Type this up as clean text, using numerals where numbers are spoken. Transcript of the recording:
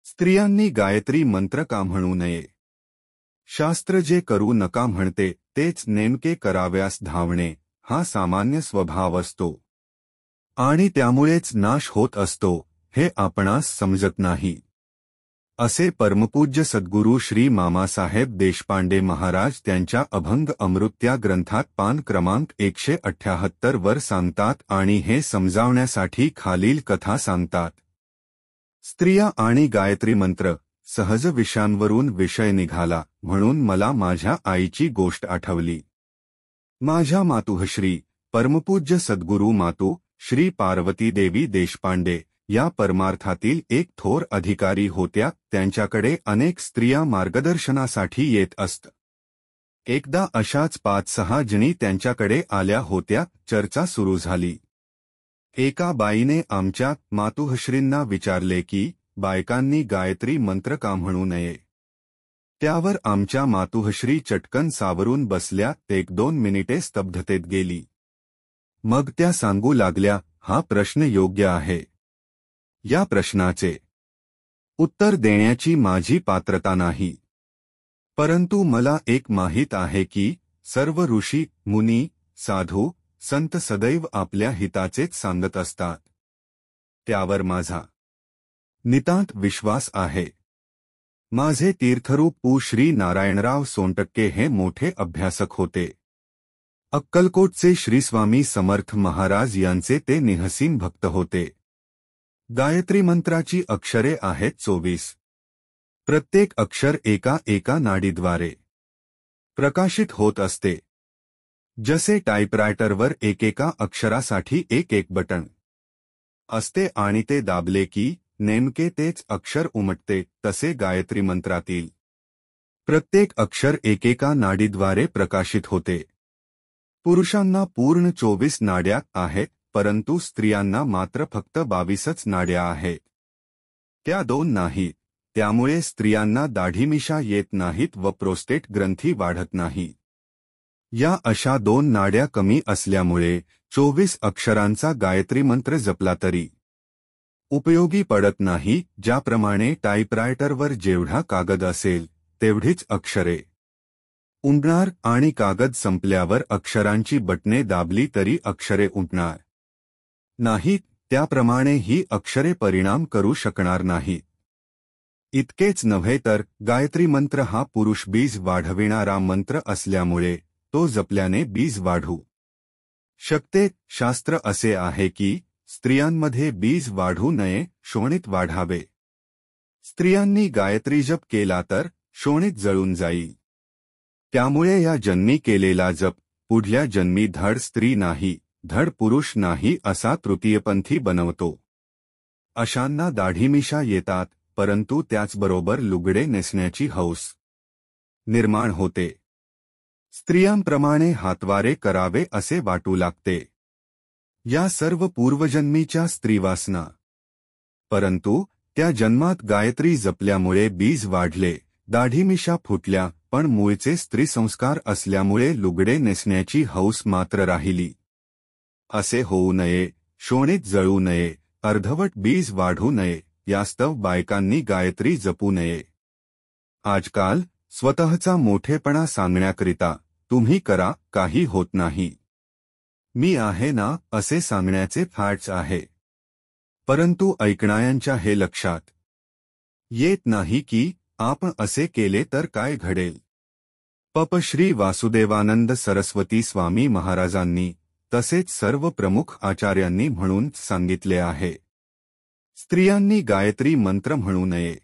स्त्रियांनी गायत्री मंत्र का म्हणू नये? शास्त्र जे करू नका म्हणते तेच नेमके कराव्यास धावणे हा सामान्य स्वभाव असतो आणि त्यामुळेच नाश होत असतो हे आपणास समजत नाही, असे परमपूज्य सद्गुरू श्री मामासाहेब देशपांडे महाराज त्यांच्या अभंग अमृत ग्रंथात पान क्रमांक 178 वर सांगतात आणि हे समजावण्यासाठी खालील कथा सांगतात. स्त्रिया आणि गायत्री मंत्र सहज विषयांवरून विषय निघाला म्हणून मला माझ्या आईची गोष्ट आठवली. माझ्या मातुःश्री परमपूज्य सद्गुरू मातू श्री पार्वती देवी देशपांडे या परमार्थातील एक थोर अधिकारी होत्या. त्यांच्याकडे अनेक स्त्रिया मार्गदर्शनासाठी येत असत. एकदा अशाच 5-6 जणी त्यांच्याकडे आल्या होत्या. चर्चा सुरू झाली. एका बाईने आमच्या मातुःश्रींना विचारले की बायकांनी गायत्री मंत्र का म्हणू नये. त्यावर आमच्या मातुःश्री चटकन सावरून बसल्या. 1-2 मिनिटे स्तब्धतेत गेली. मग त्या सांगू लागल्या, हा प्रश्न योग्य आहे. या प्रश्नाचे उत्तर देण्याची माझी पात्रता नाही, परंतु मला एक माहीत आहे की सर्व ऋषी मुनी साधू संत सदैव आपल्या हिताचेच सांगत असतात. त्यावर माझा नितांत विश्वास आहे. माझे तीर्थरूप पू श्री नारायणराव सोनटक्के हे मोठे अभ्यासक होते. अक्कलकोटचे श्री स्वामी समर्थ महाराज यांचे ते निहसीन भक्त होते. गायत्री मंत्राची अक्षरे आहेत 24. प्रत्येक अक्षर एका नाडीद्वारे प्रकाशित होत असते. जसे टाइपरायटरवर एकेका अक्षरासाठी एक बटन असते आणि ते दाबले की नेमके तेच अक्षर उमटते, तसे गायत्री मंत्रातील प्रत्येक अक्षर एकेका नाडीद्वारे प्रकाशित होते. पुरुषांना पूर्ण 24 नाड्या आहेत, परंतु स्त्रियांना मात्र फक्त 22च नाड्या आहेत. त्या 2 नाहीत. त्यामुळे स्त्रियांना दाढीमिशा येत नाहीत व प्रोस्टेट ग्रंथी वाढत नाही. या अशा 2 नाड्या कमी असल्यामुळे 24 अक्षरांचा गायत्री मंत्र जपला तरी उपयोगी पडत नाही. ज्याप्रमाणे टाइपरायटरवर जेवढा कागद असेल तेवढीच अक्षरे उमटणार आणि कागद संपल्यावर अक्षरांची बटणे दाबली तरी अक्षरे उमटणार नाहीत, त्याप्रमाणे ही अक्षरे परिणाम करू शकणार नाहीत. इतकेच नव्हे तर गायत्री मंत्र हा पुरुष बीज वाढविणारा मंत्र असल्यामुळे तो जपल्याने बीज वाढू शकते. शास्त्र असे आहे की स्त्रियांमध्ये बीज वाढू नये, शोणीत वाढावे. स्त्रियांनी गायत्री जप केला तर शोणीत जळून जाईल. त्यामुळे या जन्मी केलेला जप पुढल्या जन्मी धड स्त्री नाही धड पुरुष नाही असा तृतीयपंथी बनवतो. अशांना दाढीमिशा येतात, परंतु त्याचबरोबर लुगडे नेसण्याची हौस निर्माण होते. स्त्रियांप्रमाणे हातवारे करावे असे वाटू लागते. या सर्व पूर्वजन्मीच्या स्त्रीवासना. परंतु त्या जन्मात गायत्री जपल्यामुळे बीज वाढले, दाढीमिशा फुटल्या, पण मूळचे स्त्रीसंस्कार असल्यामुळे लुगडे नेसण्याची हौस मात्र राहिली. असे होऊ नये, शोणीत जळू नये, अर्धवट बीज वाढू नये, यास्तव बायकांनी गायत्री जपू नये. आजकाल स्वतःचा मोठेपणा सांगण्याकरिता तुम्ही करा, काही होत नाही, मी आहे ना असे सांगण्याचे फॅट्स आहे. परंतु ऐकणाऱ्यांच्या हे लक्षात येत नाही की आपण असे केले तर काय घडेल. पप श्री वासुदेवानंद सरस्वती स्वामी महाराजांनी तसेच सर्व प्रमुख आचार्यांनी म्हणून सांगितले आहे, स्त्रियांनी गायत्री मंत्र म्हणू नये.